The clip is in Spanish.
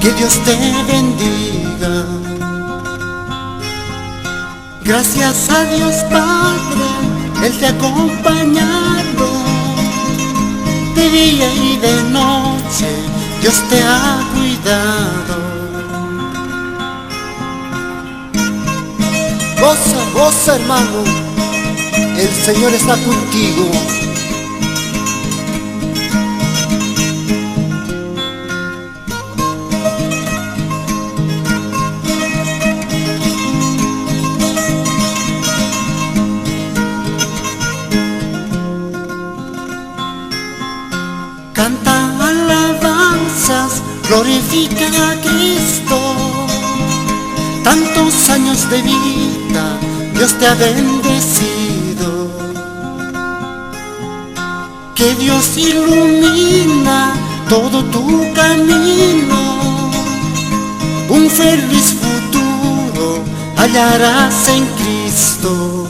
Que Dios te bendiga. Gracias a Dios Padre, Él te ha acompañado. De día y de noche Dios te ha cuidado. Goza, goza, hermano, el Señor está contigo. Canta alabanzas, glorifica a Cristo. Tantos años de vida Dios te ha bendecido. Que Dios ilumina todo tu camino. Un feliz futuro hallarás en Cristo.